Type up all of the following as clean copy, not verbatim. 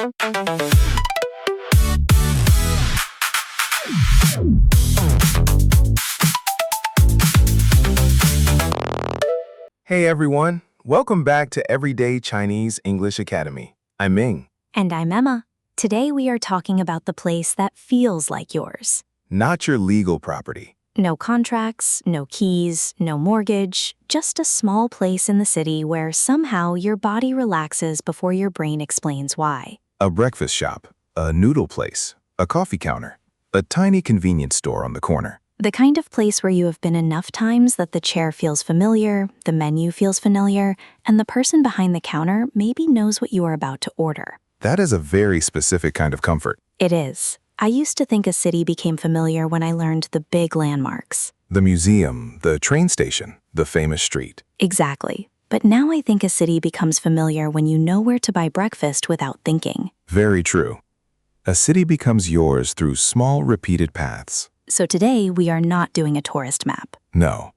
Hey everyone, welcome back to Everyday Chinese English Academy. I'm Ming. And I'm Emma. Today we are talking about the place that feels like yours. Not your legal property. No contracts, no keys, no mortgage, just a small place in the city where somehow your body relaxes before your brain explains why. A breakfast shop, a noodle place, a coffee counter, a tiny convenience store on the corner. The kind of place where you have been enough times that the chair feels familiar, the menu feels familiar, and the person behind the counter maybe knows what you are about to order. That is a very specific kind of comfort. It is. I used to think a city became familiar when I learned the big landmarks. The museum, the train station, the famous street. Exactly. But now I think a city becomes familiar when you know where to buy breakfast without thinking. Very true. A city becomes yours through small repeated paths. So today we are not doing a tourist map. No.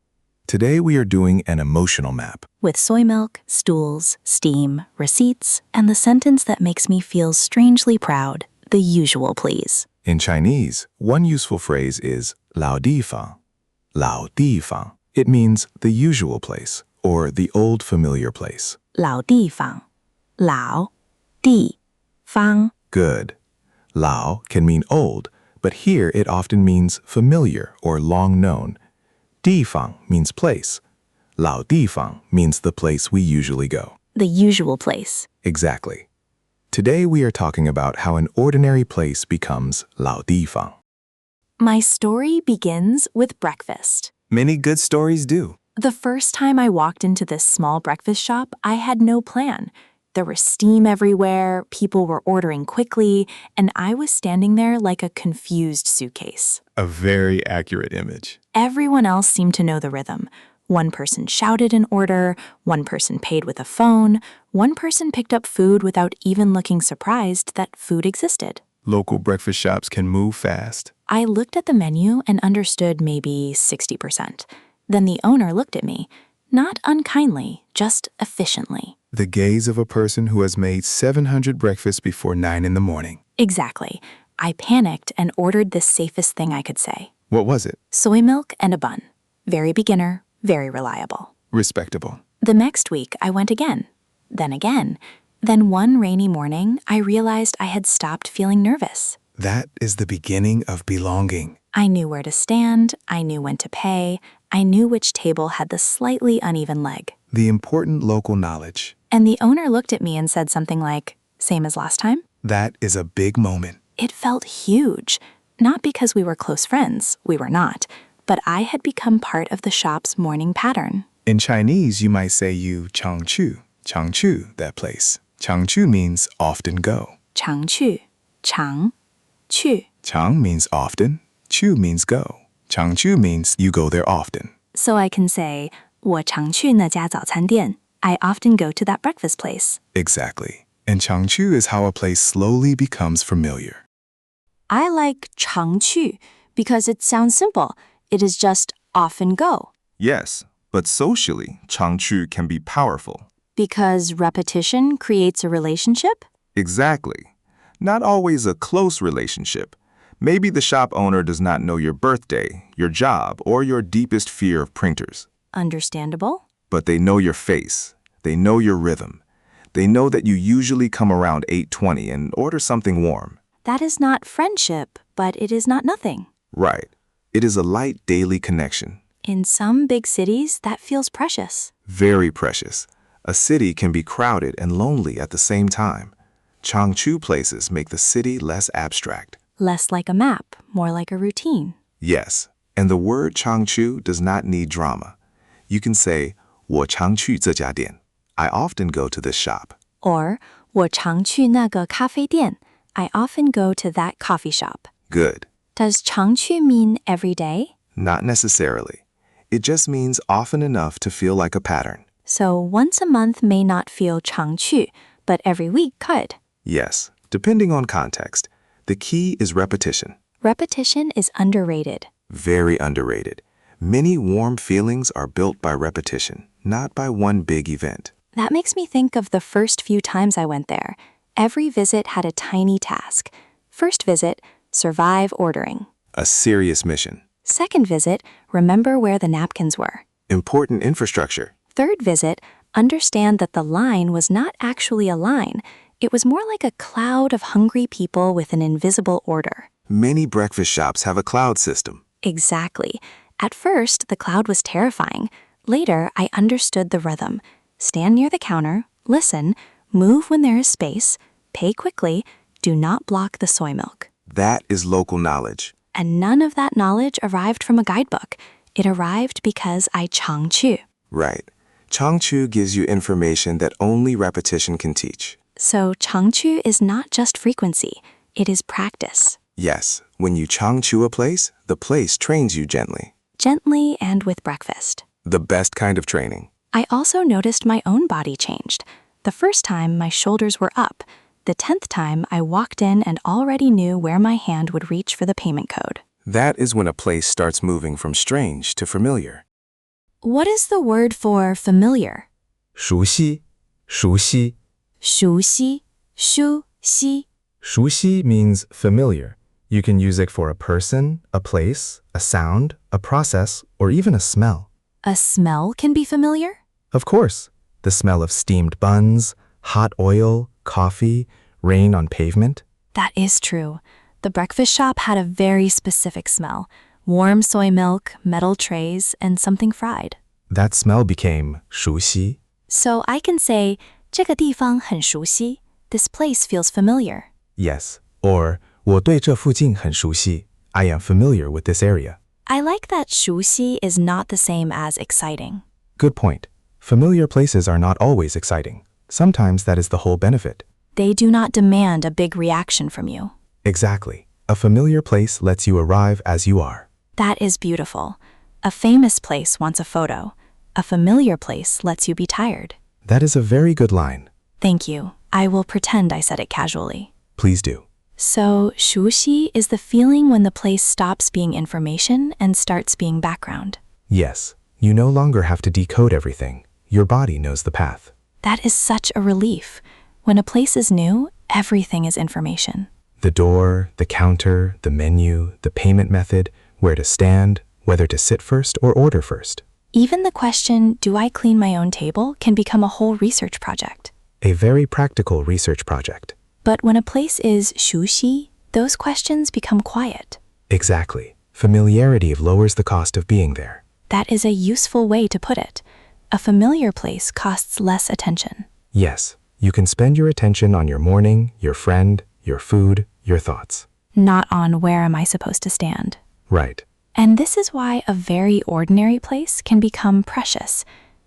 Today we are doing an emotional map. With soy milk, stools, steam, receipts, and the sentence that makes me feel strangely proud, the usual please. In Chinese, one useful phrase is laodifang. Laodifang. It means the usual place or the old familiar place. laodifang. Lao, di, fang. Good. Lao can mean old, but here it often means familiar or long known. Difang means place. Laodifang means the place we usually go. The usual place. Exactly. Today we are talking about how an ordinary place becomes laodifang. My story begins with breakfast. Many good stories do. The first time I walked into this small breakfast shop, I had no plan. There was steam everywhere, people were ordering quickly, and I was standing there like a confused suitcase. A very accurate image. Everyone else seemed to know the rhythm. One person shouted an order, one person paid with a phone, one person picked up food without even looking surprised that food existed. Local breakfast shops can move fast. I looked at the menu and understood maybe 60%. Then the owner looked at me, not unkindly, just efficiently. The gaze of a person who has made 700 breakfasts before 9 in the morning. Exactly. I panicked and ordered the safest thing I could say. What was it? Soy milk and a bun. Very beginner, very reliable. Respectable. The next week, I went again. Then again. Then one rainy morning, I realized I had stopped feeling nervous. That is the beginning of belonging. I knew where to stand, I knew when to pay, I knew which table had the slightly uneven leg. The important local knowledge. And the owner looked at me and said something like, "Same as last time?" That is a big moment. It felt huge. Not because we were close friends, we were not, but I had become part of the shop's morning pattern. In Chinese, you might say you changqu. Changqu, that place. Changqu means often go. changqu, chang, qu. Chang means often. Chu means go. Changqu means you go there often. So I can say, 我常去那家早餐店. I often go to that breakfast place. Exactly. And changqu is how a place slowly becomes familiar. I like 常去 because it sounds simple. It is just often go. Yes, but socially, changqu can be powerful. Because repetition creates a relationship? Exactly. Not always a close relationship. Maybe the shop owner does not know your birthday, your job, or your deepest fear of printers. Understandable. But they know your face. They know your rhythm. They know that you usually come around 8:20 and order something warm. That is not friendship, but it is not nothing. Right. It is a light daily connection. In some big cities, that feels precious. Very precious. A city can be crowded and lonely at the same time. Changqu places make the city less abstract. Less like a map, more like a routine. Yes, and the word changqu does not need drama. You can say, 我常去这家店. I often go to this shop. Or, 我常去那个咖啡店. I often go to that coffee shop. Good. Does 常去 mean every day? Not necessarily. It just means often enough to feel like a pattern. So once a month may not feel 常去, but every week could. Yes, depending on context. The key is repetition. Repetition is underrated. Very underrated. Many warm feelings are built by repetition, not by one big event. That makes me think of the first few times I went there. Every visit had a tiny task. First visit, survive ordering. A serious mission. Second visit, remember where the napkins were. Important infrastructure. Third visit, understand that the line was not actually a line. It was more like a cloud of hungry people with an invisible order. Many breakfast shops have a cloud system. Exactly. At first, the cloud was terrifying. Later, I understood the rhythm. Stand near the counter, listen, move when there is space, pay quickly, do not block the soy milk. That is local knowledge. And none of that knowledge arrived from a guidebook. It arrived because I changqu. Right. Changqu gives you information that only repetition can teach. So changqu is not just frequency, it is practice. Yes, when you changqu a place, the place trains you gently. Gently and with breakfast. The best kind of training. I also noticed my own body changed. The first time, my shoulders were up. The 10th time, I walked in and already knew where my hand would reach for the payment code. That is when a place starts moving from strange to familiar. What is the word for familiar? 熟悉,熟悉. 熟悉,熟悉. 熟悉 means familiar. You can use it for a person, a place, a sound, a process, or even a smell. A smell can be familiar? Of course, the smell of steamed buns, hot oil, coffee, rain on pavement. That is true. The breakfast shop had a very specific smell. Warm soy milk, metal trays, and something fried. That smell became 熟悉. So I can say, 这个地方很熟悉. This place feels familiar. Yes, or 我对这附近很熟悉. I am familiar with this area. I like that 熟悉 is not the same as exciting. Good point. Familiar places are not always exciting. Sometimes that is the whole benefit. They do not demand a big reaction from you. Exactly. A familiar place lets you arrive as you are. That is beautiful. A famous place wants a photo. A familiar place lets you be tired. That is a very good line. Thank you. I will pretend I said it casually. Please do. So, 熟悉 is the feeling when the place stops being information and starts being background. Yes, you no longer have to decode everything. Your body knows the path. That is such a relief. When a place is new, everything is information. The door, the counter, the menu, the payment method, where to stand, whether to sit first or order first. Even the question, do I clean my own table, can become a whole research project. A very practical research project. But when a place is 熟悉, those questions become quiet. Exactly. Familiarity lowers the cost of being there. That is a useful way to put it. A familiar place costs less attention. Yes, you can spend your attention on your morning, your friend, your food, your thoughts. Not on where am I supposed to stand. Right. And this is why a very ordinary place can become precious.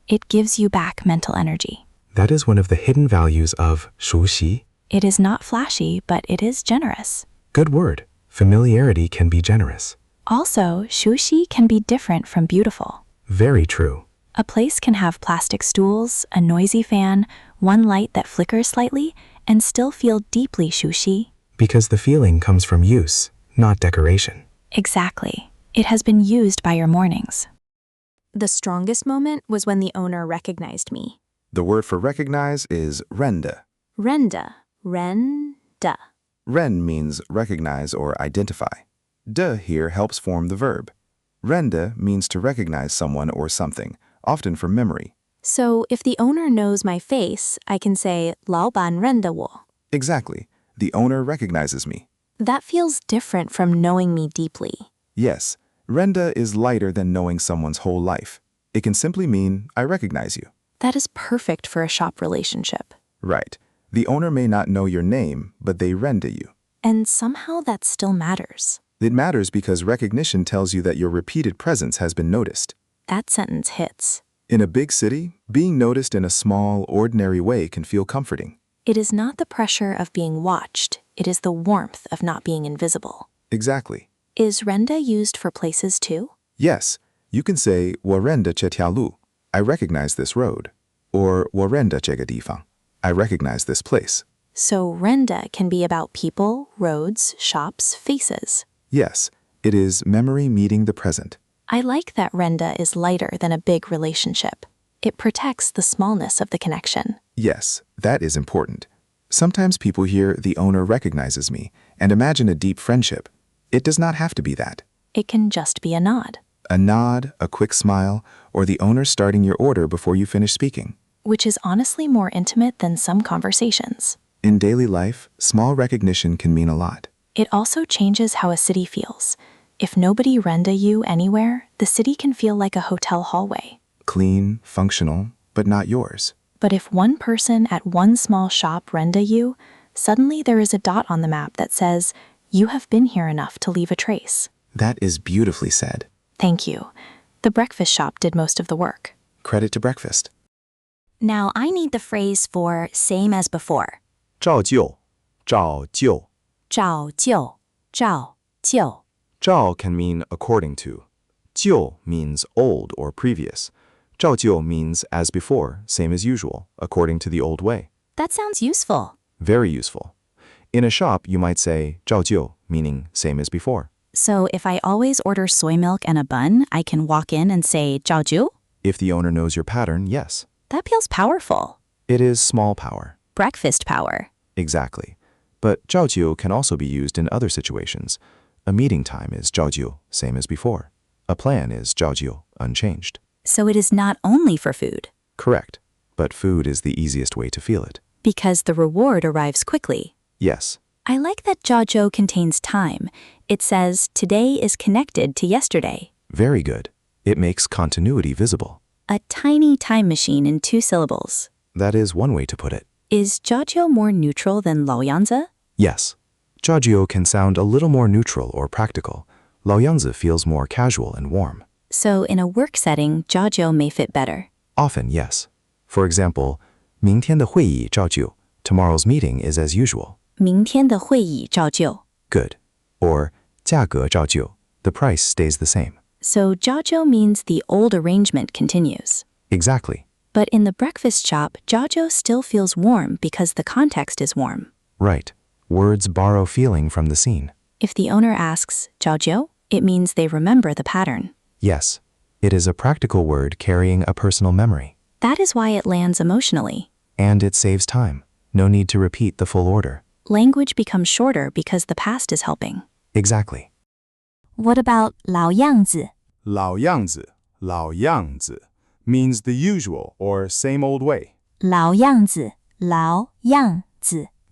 It gives you back mental energy. That is one of the hidden values of 熟悉. It is not flashy, but it is generous. Good word. Familiarity can be generous. Also, 熟悉 can be different from beautiful. Very true. A place can have plastic stools, a noisy fan, one light that flickers slightly, and still feel deeply 熟悉. Because the feeling comes from use, not decoration. Exactly. It has been used by your mornings. The strongest moment was when the owner recognized me. The word for recognize is rende. Rende. Rende. Ren means recognize or identify. De here helps form the verb. Rende means to recognize someone or something, often from memory. So if the owner knows my face, I can say 老板认得我. Exactly. The owner recognizes me. That feels different from knowing me deeply. Yes, rende is lighter than knowing someone's whole life. It can simply mean, I recognize you. That is perfect for a shop relationship. Right. The owner may not know your name, but they rende you. And somehow that still matters. It matters because recognition tells you that your repeated presence has been noticed. That sentence hits. In a big city, being noticed in a small, ordinary way can feel comforting. It is not the pressure of being watched. It is the warmth of not being invisible. Exactly. Is rende used for places too? Yes. You can say, 我认得这条路. I recognize this road. Or 我认得这个地方. I recognize this place. So rende can be about people, roads, shops, faces. Yes, it is memory meeting the present. I like that rende is lighter than a big relationship. It protects the smallness of the connection. Yes, that is important. Sometimes people hear the owner recognizes me and imagine a deep friendship. It does not have to be that. It can just be a nod, A nod, a quick smile, or the owner starting your order before you finish speaking. which is honestly more intimate than some conversations. In daily life, small recognition can mean a lot. It also changes how a city feels. If nobody rende you anywhere, the city can feel like a hotel hallway. Clean, functional, but not yours. But if one person at one small shop rende you, suddenly there is a dot on the map that says, "You have been here enough to leave a trace." That is beautifully said. Thank you. The breakfast shop did most of the work. Credit to breakfast. Now I need the phrase for same as before. 照旧,照旧. 照旧 照 can mean according to. 旧 means old or previous. 照旧 means as before, same as usual, according to the old way. That sounds useful. Very useful. In a shop, you might say 照旧, meaning same as before. So if I always order soy milk and a bun, I can walk in and say zhaojiu? If the owner knows your pattern, yes. That feels powerful. It is small power. Breakfast power. Exactly. But 照旧 can also be used in other situations. A meeting time is 照旧, same as before. A plan is 照旧, unchanged. So it is not only for food, Correct. But food is the easiest way to feel it. because the reward arrives quickly. Yes. I like that zhaojiu contains time. It says today is connected to yesterday. Very good. It makes continuity visible. A tiny time machine in 2 syllables. That is one way to put it. Is zhaojiu more neutral than laoyangzi? Yes. Zhaojiu can sound a little more neutral or practical. Laoyangzi feels more casual and warm. So in a work setting, zhaojiu may fit better. Often, yes. For example, 明天的会议照旧. Tomorrow's meeting is as usual. 明天的会议照旧. Good. Or 价格照旧. The price stays the same. So zhaojiu means the old arrangement continues. Exactly. But in the breakfast shop, zhaojiu still feels warm because the context is warm. Right. Words borrow feeling from the scene. If the owner asks zhaojiu, it means they remember the pattern. Yes. It is a practical word carrying a personal memory. That is why it lands emotionally. And it saves time. No need to repeat the full order. Language becomes shorter because the past is helping. Exactly. What about 老样子? laoyangzi means the usual or same old way. 老样子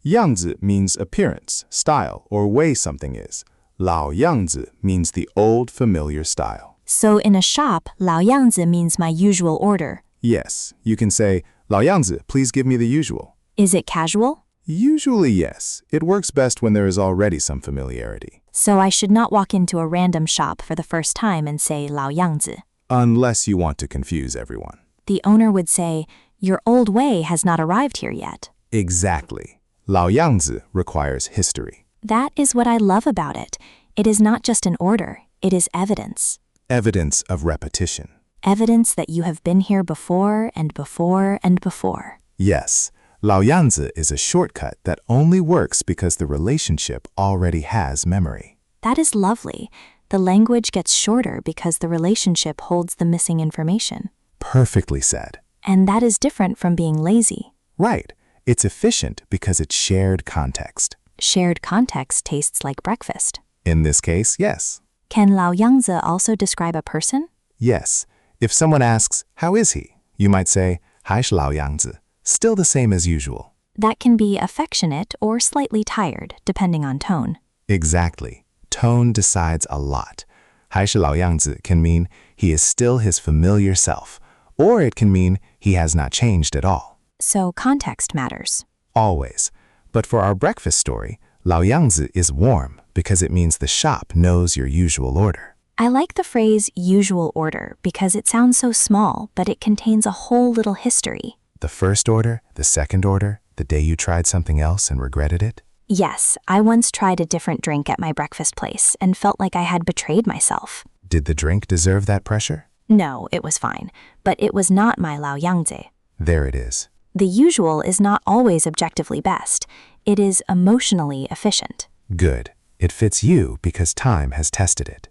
Yangzi means appearance, style, or way something is. Laoyangzi means the old familiar style. So in a shop, 老样子 means my usual order. Yes, you can say, 老样子, please give me the usual. Is it casual? Usually, yes. It works best when there is already some familiarity. So I should not walk into a random shop for the first time and say 老样子. Unless you want to confuse everyone. The owner would say, your old way has not arrived here yet. Exactly. 老样子 requires history. That is what I love about it. It is not just an order, it is evidence. Evidence of repetition. Evidence that you have been here before and before and before. Yes, laoyangzi is a shortcut that only works because the relationship already has memory. That is lovely. The language gets shorter because the relationship holds the missing information. Perfectly said. And that is different from being lazy. Right. It's efficient because it's shared context. Shared context tastes like breakfast. In this case, yes. Can 老样子 also describe a person? Yes. If someone asks, how is he? You might say, 还是老样子. Still the same as usual. That can be affectionate or slightly tired, depending on tone. Exactly. Tone decides a lot. 还是老样子 can mean he is still his familiar self, or it can mean he has not changed at all. So context matters. Always. But for our breakfast story, 老样子 is warm because it means the shop knows your usual order. I like the phrase usual order because it sounds so small, but it contains a whole little history. The first order, the second order, the day you tried something else and regretted it? Yes, I once tried a different drink at my breakfast place and felt like I had betrayed myself. Did the drink deserve that pressure? No, it was fine, but it was not my laoyangzi. There it is. The usual is not always objectively best. It is emotionally efficient. Good. It fits you because time has tested it.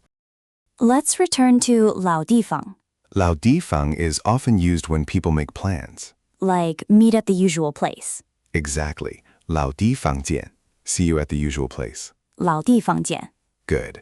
Let's return to laodifang, Laodifang is often used when people make plans. like meet at the usual place. Exactly. laodifang jian. See you at the usual place. 老地方见. Good.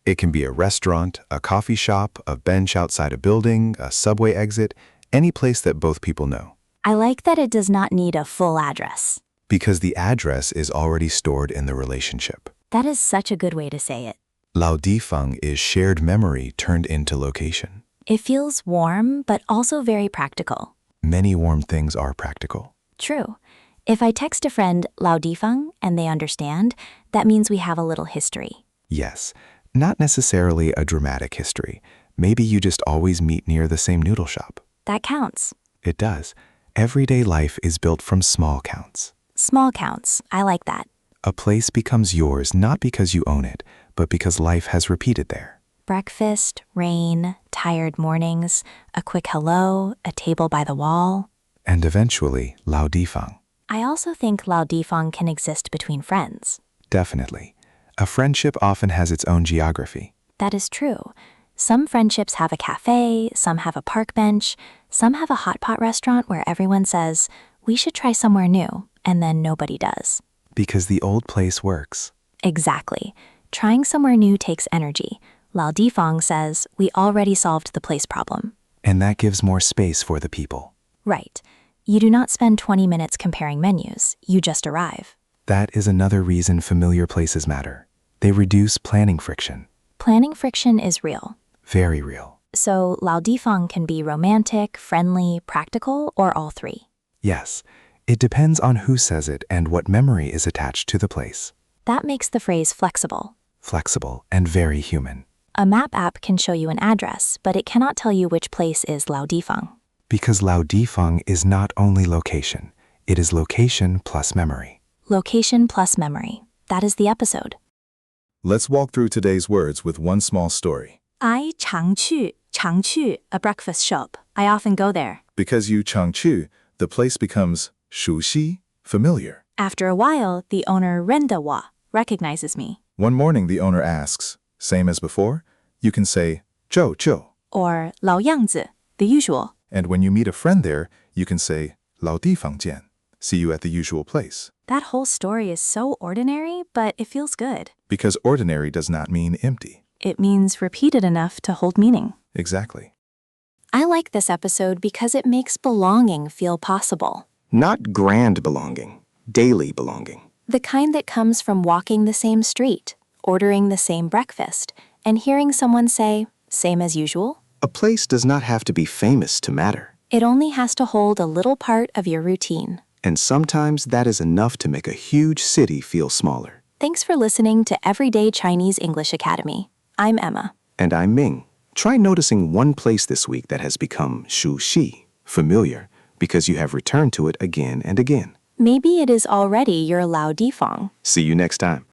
It can be a restaurant, a coffee shop, a bench outside a building, a subway exit, any place that both people know. I like that it does not need a full address. Because the address is already stored in the relationship. That is such a good way to say it. Laodifang is shared memory turned into location. It feels warm, but also very practical. Many warm things are practical. True. If I text a friend laodifang and they understand, that means we have a little history. Yes, not necessarily a dramatic history. Maybe you just always meet near the same noodle shop. That counts. It does. Everyday life is built from small counts. Small counts. I like that. A place becomes yours not because you own it, but because life has repeated there. Breakfast, rain, tired mornings, a quick hello, a table by the wall. And eventually, laodifang. I also think laodifang can exist between friends. Definitely. A friendship often has its own geography. That is true. Some friendships have a cafe, some have a park bench, some have a hot pot restaurant where everyone says, we should try somewhere new, and then nobody does. Because the old place works. Exactly. Trying somewhere new takes energy. Laodifang says, we already solved the place problem. And that gives more space for the people. Right. You do not spend 20 minutes comparing menus. You just arrive. That is another reason familiar places matter. They reduce planning friction. Planning friction is real. Very real. So laodifang can be romantic, friendly, practical, or all three. Yes. It depends on who says it and what memory is attached to the place. That makes the phrase flexible. Flexible and very human. A map app can show you an address, but it cannot tell you which place is laodifang. Because laodifang is not only location. It is location plus memory. Location plus memory. That is the episode. Let's walk through today's words with one small story. changqu, a breakfast shop. I often go there. Because you changqu, the place becomes shuxi, familiar. After a while, the owner rende recognizes me. One morning the owner asks, same as before? You can say zhaojiu. Or laoyangzi, the usual. And when you meet a friend there, you can say laodifang jian. See you at the usual place. That whole story is so ordinary, but it feels good. Because ordinary does not mean empty. It means repeated enough to hold meaning. Exactly. I like this episode because it makes belonging feel possible. Not grand belonging, daily belonging. The kind that comes from walking the same street, ordering the same breakfast, and hearing someone say, same as usual. A place does not have to be famous to matter. It only has to hold a little part of your routine. And sometimes that is enough to make a huge city feel smaller. Thanks for listening to Everyday Chinese English Academy. I'm Emma. And I'm Ming. Try noticing one place this week that has become shuxi, familiar, because you have returned to it again and again. Maybe it is already your laodifang. See you next time.